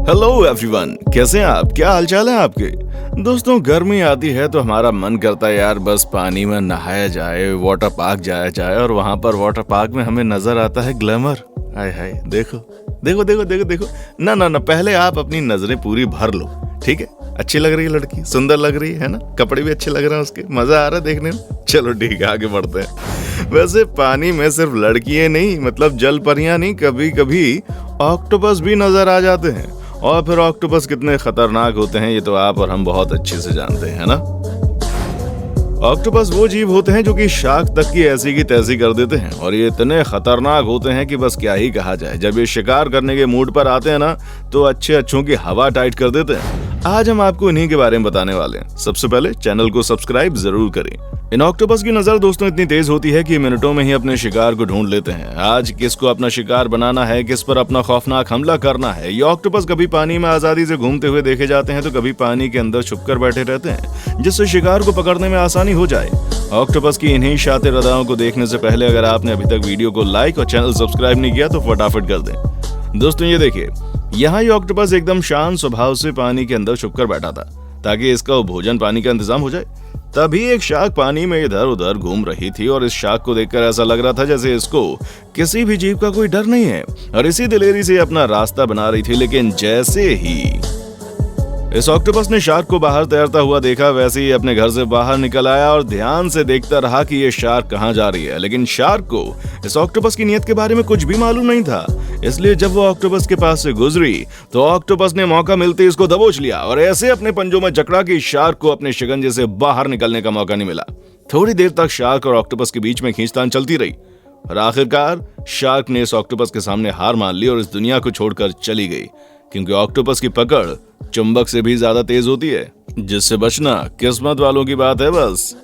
Hello everyone, कैसे हैं आप? क्या हालचाल है आपके? दोस्तों, गर्मी आती है तो हमारा मन करता है यार बस पानी में नहाया जाए, वाटर पार्क जाया जाए। और वहां पर वाटर पार्क में हमें नजर आता है ग्लैमर। हाय हाय, देखो देखो देखो देखो देखो। ना ना ना, पहले आप अपनी नजरें पूरी भर लो, ठीक है? अच्छी लग रही है लड़की, सुंदर लग रही है ना? कपड़े भी अच्छे लग रहे हैं उसके, मजा आ रहा है देखने में। चलो ठीक है, आगे बढ़ते हैं। वैसे पानी में सिर्फ लड़कियां नहीं, मतलब जल परियां नहीं, कभी कभी ऑक्टोपस भी नजर आ जाते हैं। और फिर ऑक्टोपस कितने खतरनाक होते हैं ये तो आप और हम बहुत अच्छे से जानते हैं ना। ऑक्टोपस वो जीव होते हैं जो कि शार्क तक की ऐसी की तैसी कर देते हैं, और ये इतने खतरनाक होते हैं कि बस क्या ही कहा जाए। जब ये शिकार करने के मूड पर आते हैं ना, तो अच्छे अच्छों की हवा टाइट कर देते हैं। आज हम आपको इन्हीं के बारे में बताने वाले हैं। सबसे पहले चैनल को सब्सक्राइब जरूर करें। इन ऑक्टोपस की नजर दोस्तों इतनी तेज होती है कि मिनटों में ही अपने शिकार को ढूंढ लेते हैं। आज किसको अपना शिकार बनाना है, किस पर अपना खौफनाक हमला करना है। ये ऑक्टोपस कभी पानी में आजादी से घूमते हुए देखे जाते हैं, तो कभी पानी के अंदर छुपकर बैठे रहते हैं, जिससे शिकार को पकड़ने में आसानी हो जाए। ऑक्टोपस की इन्हीं शातिर अदाओं को देखने से पहले अगर आपने अभी तक वीडियो को लाइक और चैनल सब्सक्राइब नहीं किया तो फटाफट कर दें। दोस्तों ये देखिए, यहाँ ये ऑक्टोपस एकदम शांत स्वभाव से पानी के अंदर छुपकर बैठा था ताकि इसका भोजन पानी का इंतजाम हो जाए। तभी एक शार्क पानी में इधर उधर घूम रही थी, और इस शार्क को देखकर ऐसा लग रहा था जैसे इसको किसी भी जीव का कोई डर नहीं है, और इसी दिलेरी से अपना रास्ता बना रही थी। लेकिन जैसे ही इस ऑक्टोपस ने शार्क को बाहर तैरता हुआ देखा, वैसे ही अपने घर से बाहर निकल आया और ध्यान से देखता रहा कि ये शार्क कहाँ जा रही है। लेकिन शार्क को इस ऑक्टोपस की नीयत के बारे में कुछ भी मालूम नहीं था, इसलिए जब वो ऑक्टोपस के पास से गुजरी तो ऑक्टोपस ने मौका मिलते ही इसको दबोच लिया और ऐसे अपने पंजों में जकड़ा कि शार्क को अपने शिकंजे से बाहर निकलने का मौका नहीं मिला। थोड़ी देर तक शार्क और ऑक्टोपस के बीच में खींचतान चलती रही, और आखिरकार शार्क ने इस ऑक्टोपस के सामने हार मान ली और इस दुनिया को छोड़कर चली गई, क्योंकि ऑक्टोपस की पकड़ चुंबक से भी ज्यादा तेज होती है, जिससे बचना किस्मत वालों की बात है बस।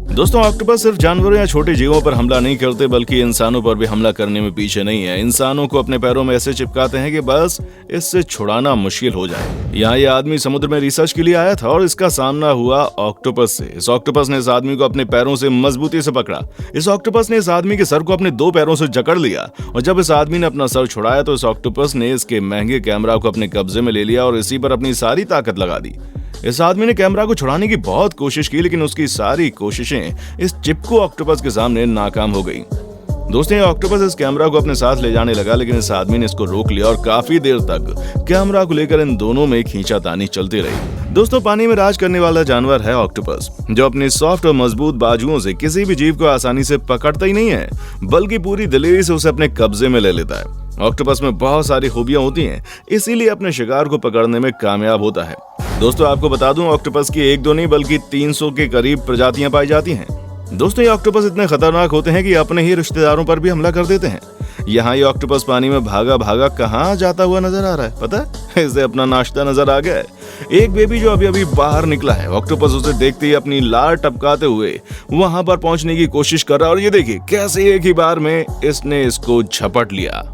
दोस्तों, ऑक्टोपस सिर्फ जानवरों या छोटे जीवों पर हमला नहीं करते, बल्कि इंसानों पर भी हमला करने में पीछे नहीं है। इंसानों को अपने पैरों में ऐसे चिपकाते हैं कि बस इससे छुड़ाना मुश्किल हो जाए। यहाँ ये आदमी समुद्र में रिसर्च के लिए आया था और इसका सामना हुआ ऑक्टोपस से। इस ऑक्टोपस ने इस आदमी को अपने पैरों से मजबूती से पकड़ा। इस ऑक्टोपस ने इस आदमी के सर को अपने दो पैरों से जकड़ लिया, और जब इस आदमी ने अपना सर छुड़ाया तो इस ऑक्टोपस ने इसके महंगे कैमरा को अपने कब्जे में ले लिया और इसी पर अपनी सारी ताकत लगा दी। इस आदमी ने कैमरा को छुड़ाने की बहुत कोशिश की, लेकिन उसकी सारी कोशिशें इस चिपकू ऑक्टोपस के सामने नाकाम हो गई। दोस्तों, ये ऑक्टोपस इस कैमरा को अपने साथ ले जाने लगा, लेकिन इस आदमी ने इसको रोक लिया और काफी देर तक कैमरा को लेकर इन दोनों में खींचातानी चलती रही। दोस्तों, पानी में राज करने वाला जानवर है ऑक्टोपस, जो अपनी सॉफ्ट और मजबूत बाजुओं से किसी भी जीव को आसानी से पकड़ता ही नहीं है, बल्कि पूरी दिलेरी से उसे अपने कब्जे में ले लेता है। ऑक्टोपस में बहुत सारी खूबियां होती हैं, इसीलिए अपने शिकार को पकड़ने में कामयाब होता है। दोस्तों, आपको बता दूं, ऑक्टोपस की एक दो नहीं बल्कि 300 के करीब प्रजातियां पाई जाती हैं। दोस्तों, ये ऑक्टोपस इतने खतरनाक होते हैं कि अपने ही रिश्तेदारों पर भी हमला कर देते हैं। यहाँ ये ऑक्टोपस पानी में भागा भागा कहाँ जाता हुआ नजर आ रहा है, पता है? इसे अपना नाश्ता नजर आ गया है। एक बेबी जो अभी अभी बाहर निकला है, ऑक्टोपस उसे देखते ही अपनी लार टपकाते हुए वहां पर पहुंचने की कोशिश कर रहा है, और ये देखिए कैसे एक ही बार में इसने इसको झपट लिया।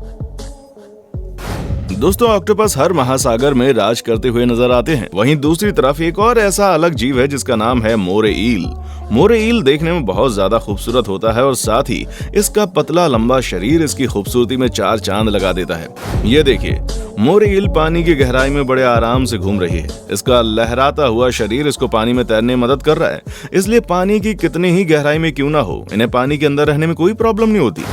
दोस्तों, ऑक्टोपस हर महासागर में राज करते हुए नजर आते हैं। वहीं दूसरी तरफ एक और ऐसा अलग जीव है जिसका नाम है मोरे ईल। मोरे ईल देखने में बहुत ज्यादा खूबसूरत होता है, और साथ ही इसका पतला लंबा शरीर इसकी खूबसूरती में चार चांद लगा देता है। ये देखिए, मोरे ईल पानी की गहराई में बड़े आराम से घूम रही है। इसका लहराता हुआ शरीर इसको पानी में तैरने में मदद कर रहा है, इसलिए पानी की कितनी ही गहराई में क्यों ना हो, इन्हें पानी के अंदर रहने में कोई प्रॉब्लम नहीं होती।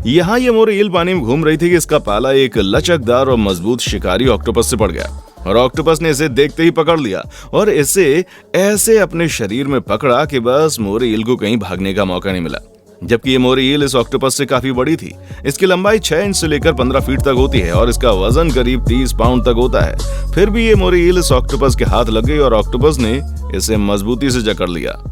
यहाँ ये मोरे ईल पानी में घूम रही थी कि इसका पाला एक लचकदार और मजबूत शिकारी ऑक्टोपस से पड़ गया, और ऑक्टोपस ने इसे देखते ही पकड़ लिया और इसे ऐसे अपने शरीर में पकड़ा कि बस मोरे ईल को कहीं भागने का मौका नहीं मिला। जबकि ये मोरे ईल इस ऑक्टोपस से काफी बड़ी थी। इसकी लंबाई 6 इंच से लेकर 15 फीट तक होती है, और इसका वजन करीब 30 पाउंड तक होता है। फिर भी ये मोरे ईल इस ऑक्टोपस के हाथ लग गई और ऑक्टोपस ने इसे मजबूती से जकड़ लिया।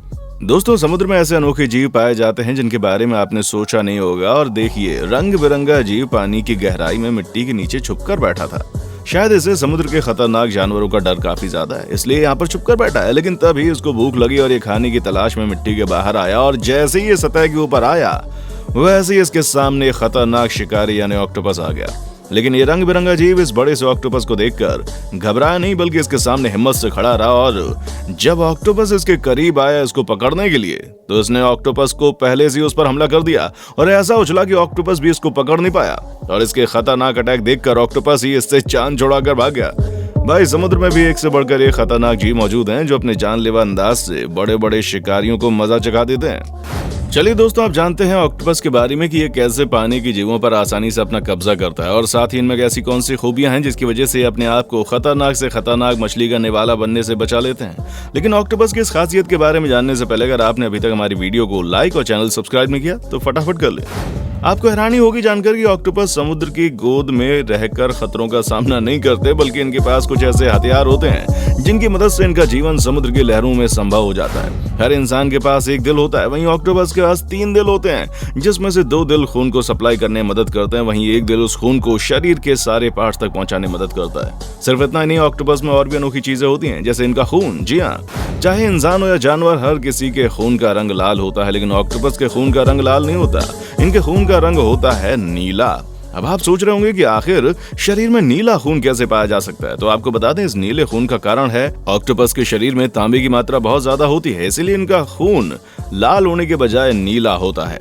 दोस्तों, समुद्र में ऐसे अनोखे जीव पाए जाते हैं जिनके बारे में आपने सोचा नहीं होगा। और देखिए, रंग बिरंगा जीव पानी की गहराई में मिट्टी के नीचे छुपकर बैठा था। शायद इसे समुद्र के खतरनाक जानवरों का डर काफी ज्यादा है, इसलिए यहाँ पर छुपकर बैठा है। लेकिन तभी इसको भूख लगी और ये खाने की तलाश में मिट्टी के बाहर आया, और जैसे ही ये सतह के ऊपर आया वैसे ही इसके सामने खतरनाक शिकारी यानी ऑक्टोपस आ गया। लेकिन ये रंग बिरंगा जीव इस बड़े से ऑक्टोपस को देखकर घबराया नहीं, बल्कि इसके सामने हिम्मत से खड़ा रहा। और जब ऑक्टोपस इसके करीब आया इसको पकड़ने के लिए, तो इसने ऑक्टोपस को पहले से उस पर हमला कर दिया और ऐसा उछला कि ऑक्टोपस भी इसको पकड़ नहीं पाया। और इसके खतरनाक अटैक देखकर ऑक्टोपस ही इससे चांद छोड़ाकर भाग गया। भाई, समुद्र में भी एक से बढ़कर एक खतरनाक जीव मौजूद हैं जो अपने जानलेवा अंदाज से बड़े बड़े शिकारियों को मजा चखा देते हैं। चलिए दोस्तों, आप जानते हैं ऑक्टोपस के बारे में कि ये कैसे पानी की जीवों पर आसानी से अपना कब्जा करता है, और साथ ही इनमें ऐसी कौन सी खूबियां हैं जिसकी वजह से ये अपने आप को खतरनाक से खतरनाक मछली का निवाला बनने से बचा लेते हैं। लेकिन ऑक्टोपस की इस खासियत के बारे में जानने से पहले अगर आपने अभी तक हमारी वीडियो को लाइक और चैनल सब्सक्राइब नहीं किया तो फटाफट कर ले। आपको हैरानी होगी जानकर कि ऑक्टोपस समुद्र की गोद में रहकर खतरों का सामना नहीं करते, बल्कि इनके पास कुछ ऐसे हथियार होते हैं जिनकी मदद से इनका जीवन समुद्र की लहरों में संभव हो जाता है। हर इंसान के पास एक दिल होता है, वहीं ऑक्टोपस के पास 3 दिल होते हैं, जिसमें से 2 दिल खून को सप्लाई करने में मदद करते हैं, वहीं एक दिल उस खून को शरीर के सारे पार्ट्स तक पहुंचाने में मदद करता है। सिर्फ इतना ही नहीं, ऑक्टोपस में और भी अनोखी चीजें होती हैं, जैसे इनका खून। जी हाँ, चाहे इंसान हो या जानवर, हर किसी के खून का रंग लाल होता है, लेकिन ऑक्टोपस के खून का रंग लाल नहीं होता। इनके खून का रंग होता है नीला। अब आप सोच रहे होंगे कि आखिर शरीर में नीला खून कैसे पाया जा सकता है, तो आपको बता दें, इस नीले खून का कारण है ऑक्टोपस के शरीर में तांबे की मात्रा बहुत ज्यादा होती है, इसीलिए इनका खून लाल होने के बजाय नीला होता है।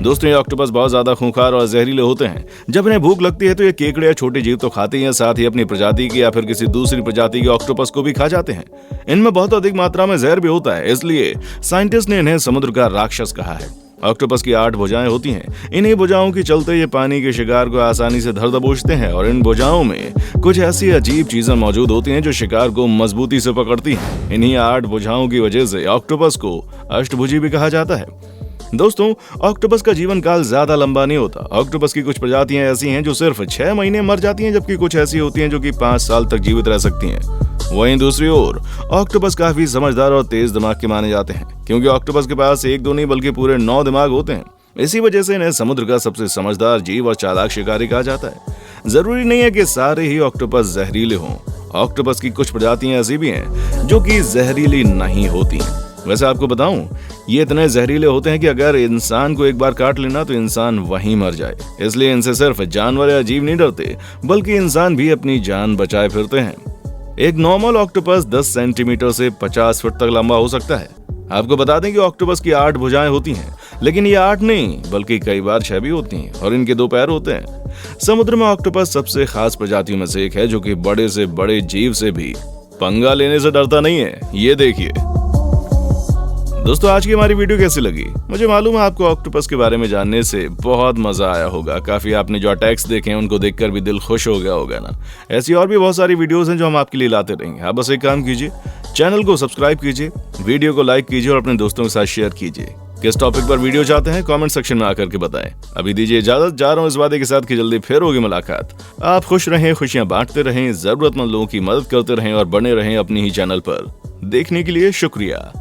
दोस्तों, ये ऑक्टोपस बहुत ज्यादा खूंखार और जहरीले होते हैं। जब इन्हें भूख लगती है तो ये केकड़े या छोटे जीव तो खाते हैं, साथ ही अपनी प्रजाति की या फिर किसी दूसरी प्रजाति के ऑक्टोपस को भी खा जाते हैं। इनमें बहुत अधिक मात्रा में जहर भी होता है, इसलिए साइंटिस्ट ने इन्हें समुद्र का राक्षस कहा है। ऑक्टोपस की 8 भुजाएं होती हैं। इन्हीं भुजाओं के चलते ये पानी के शिकार को आसानी से धर दबोचते हैं, और इन भुजाओं में कुछ ऐसी अजीब चीजें मौजूद होती हैं जो शिकार को मजबूती से पकड़ती हैं। इन्हीं 8 भुजाओं की वजह से ऑक्टोपस को अष्टभुजी भी कहा जाता है। दोस्तों, ऑक्टोपस का जीवन काल ज्यादा लंबा नहीं होता। ऑक्टोपस की कुछ प्रजातियां ऐसी हैं जो सिर्फ 6 महीने मर जाती हैं, जबकि कुछ ऐसी होती हैं जो कि 5 साल तक जीवित रह सकती हैं। वहीं दूसरी ओर ऑक्टोपस काफी समझदार और तेज दिमाग के माने जाते हैं, क्योंकि ऑक्टोपस के पास 1-2 नहीं बल्कि पूरे 9 दिमाग होते हैं। इसी वजह से इन्हें समुद्र का सबसे समझदार जीव और चालाक शिकारी कहा जाता है। जरूरी नहीं है कि सारे ही ऑक्टोपस जहरीले हों। ऑक्टोपस की कुछ प्रजातियां ऐसी भी हैं जो कि जहरीली नहीं होती। वैसे आपको बताऊं, ये इतने जहरीले होते हैं कि अगर इंसान को एक बार काट लेना तो इंसान वहीं मर जाए। इसलिए इनसे सिर्फ जानवर या जीव नहीं डरते, बल्कि इंसान भी अपनी जान बचाए फिरते हैं। एक नॉर्मल ऑक्टोपस 10 सेंटीमीटर से 50 फुट तक लंबा हो सकता है। आपको बता दें कि ऑक्टोपस की 8 भुजाएं होती हैं, लेकिन ये 8 नहीं बल्कि कई बार 6 भी होती हैं, और इनके 2 पैर होते हैं। समुद्र में ऑक्टोपस सबसे खास प्रजातियों में से एक है, जो कि बड़े से बड़े जीव से भी पंगा लेने से डरता नहीं है। ये देखिए दोस्तों, आज की हमारी वीडियो कैसी लगी? मुझे मालूम है आपको ऑक्टोपस के बारे में जानने से बहुत मजा आया होगा। काफी आपने जो अटैक्स देखे हैं उनको देखकर भी दिल खुश हो गया होगा ना। ऐसी और भी बहुत सारी वीडियोस हैं जो हम आपके लिए लाते रहेंगे। आप बस एक काम कीजिए, चैनल को सब्सक्राइब कीजिए, वीडियो को लाइक कीजिए और अपने दोस्तों के साथ शेयर कीजिए। किस टॉपिक पर वीडियो चाहते हैं कमेंट सेक्शन में आकर के बताएं। अभी दीजिए इजाजत, जा रहा हूं इस वादे के साथ कि जल्दी फिर होगी मुलाकात। आप खुश रहें, खुशियां बांटते रहें, जरूरतमंद लोगों की मदद करते रहें और बने रहें अपनी ही चैनल पर। देखने के लिए शुक्रिया।